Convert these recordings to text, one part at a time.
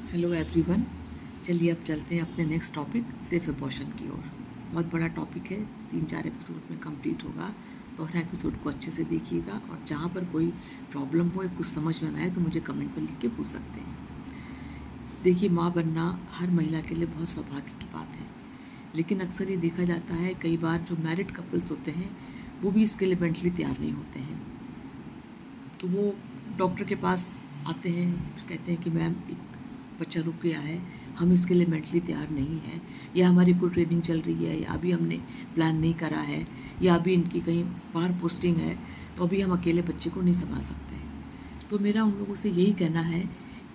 Hello everyone. चलिए अब चलते हैं अपने नेक्स्ट टॉपिक सेफ एबॉर्शन की ओर। बहुत बड़ा टॉपिक है, 3-4 एपिसोड में कंप्लीट होगा, तो हर एपिसोड को अच्छे से देखिएगा और जहाँ पर कोई प्रॉब्लम हो या कुछ समझ में ना आए तो मुझे कमेंट पर लिख के पूछ सकते हैं। देखिए, माँ बनना हर महिला के लिए बहुत सौभाग्य की बात है, लेकिन अक्सर ये देखा जाता है कई बार जो मैरिड कपल्स होते हैं वो भी इसके लिए मेंटली तैयार नहीं होते हैं। तो वो डॉक्टर के पास आते हैं, कहते हैं कि मैम एक बच्चा रुक गया है, हम इसके लिए मेंटली तैयार नहीं हैं, या हमारी कोई ट्रेनिंग चल रही है, या अभी हमने प्लान नहीं करा है, या अभी इनकी कहीं बाहर पोस्टिंग है, तो अभी हम अकेले बच्चे को नहीं संभाल सकते हैं। तो मेरा उन लोगों से यही कहना है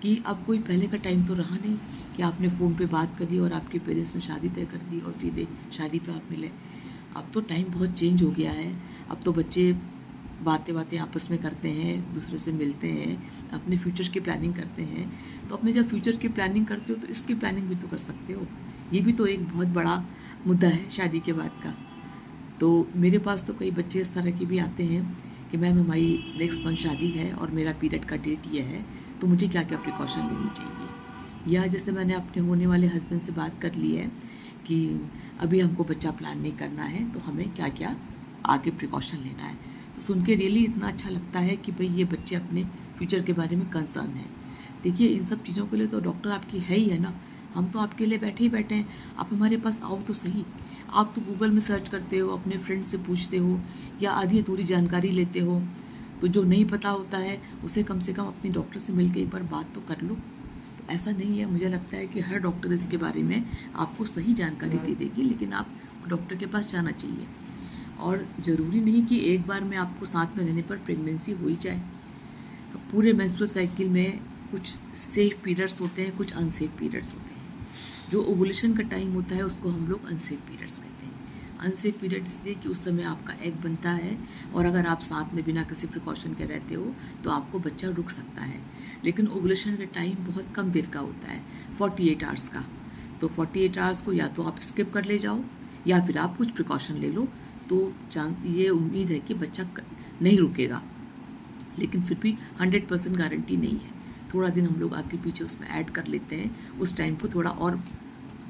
कि अब कोई पहले का टाइम तो रहा नहीं कि आपने फ़ोन पे बात करी और आपके पेरेंट्स ने शादी तय कर दी और सीधे शादी पे आप मिले। अब तो टाइम बहुत चेंज हो गया है। अब तो बच्चे बातें आपस में करते हैं, दूसरे से मिलते हैं, अपने फ्यूचर की प्लानिंग करते हैं। तो अपने जब फ्यूचर की प्लानिंग करते हो तो इसकी प्लानिंग भी तो कर सकते हो। ये भी तो एक बहुत बड़ा मुद्दा है शादी के बाद का। तो मेरे पास तो कई बच्चे इस तरह के भी आते हैं कि मैम हमारी नेक्स्ट मंथ शादी है और मेरा पीरियड का डेट ये है, तो मुझे क्या क्या प्रिकॉशन लेनी चाहिए। या जैसे मैंने अपने होने वाले हस्बैंड से बात कर ली है कि अभी हमको बच्चा प्लान नहीं करना है, तो हमें क्या क्या आगे प्रिकॉशन लेना है। तो सुन के रियली इतना अच्छा लगता है कि भाई ये बच्चे अपने फ्यूचर के बारे में कंसर्न है। देखिए, इन सब चीज़ों के लिए तो डॉक्टर आपकी है ही है ना। हम तो आपके लिए बैठे ही बैठे हैं, आप हमारे पास आओ तो सही। आप तो गूगल में सर्च करते हो, अपने फ्रेंड से पूछते हो, या आधी अधूरी जानकारी लेते हो। तो जो नहीं पता होता है उसे कम से कम अपने डॉक्टर से मिल के एक बार बात तो कर लो। तो ऐसा नहीं है, मुझे लगता है कि हर डॉक्टर इसके बारे में आपको सही जानकारी दे देगी, लेकिन आप डॉक्टर के पास जाना चाहिए। और ज़रूरी नहीं कि एक बार में आपको साथ में रहने पर प्रेगनेंसी हो ही जाए। पूरे मेंस्ट्रुअल साइकिल में कुछ सेफ पीरियड्स होते हैं, कुछ अनसेफ पीरियड्स होते हैं। जो ओवुलेशन का टाइम होता है उसको हम लोग अनसेफ पीरियड्स कहते हैं। अनसेफ पीरियड इसलिए कि उस समय आपका एग बनता है, और अगर आप साथ में बिना किसी प्रिकॉशन के रहते हो तो आपको बच्चा रुक सकता है। लेकिन ओवुलेशन का टाइम बहुत कम देर का होता है, 48 आवर्स का। तो 48 आवर्स को या तो आप स्किप कर ले जाओ या फिर आप कुछ प्रिकॉशन ले लो, तो ये उम्मीद है कि बच्चा नहीं रुकेगा। लेकिन फिर भी 100% गारंटी नहीं है। थोड़ा दिन हम लोग आगे पीछे उसमें ऐड कर लेते हैं, उस टाइम को थोड़ा और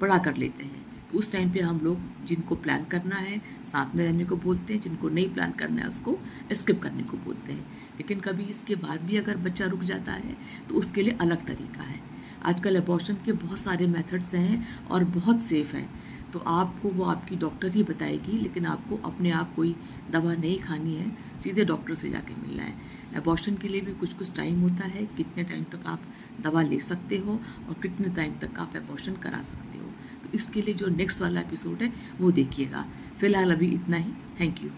बड़ा कर लेते हैं। तो उस टाइम पे हम लोग जिनको प्लान करना है साथ में रहने को बोलते हैं, जिनको नहीं प्लान करना है उसको स्किप करने को बोलते हैं। लेकिन कभी इसके बाद भी अगर बच्चा रुक जाता है तो उसके लिए अलग तरीका है। आजकल अबॉर्शन के बहुत सारे मेथड्स हैं और बहुत सेफ़ हैं। तो आपको वो आपकी डॉक्टर ही बताएगी, लेकिन आपको अपने आप कोई दवा नहीं खानी है, सीधे डॉक्टर से जाके मिलना है। अबॉर्शन के लिए भी कुछ कुछ टाइम होता है, कितने टाइम तक आप दवा ले सकते हो और कितने टाइम तक आप अबॉर्शन करा सकते हो। तो इसके लिए जो नेक्स्ट वाला एपिसोड है वो देखिएगा। फ़िलहाल अभी इतना ही। Thank you.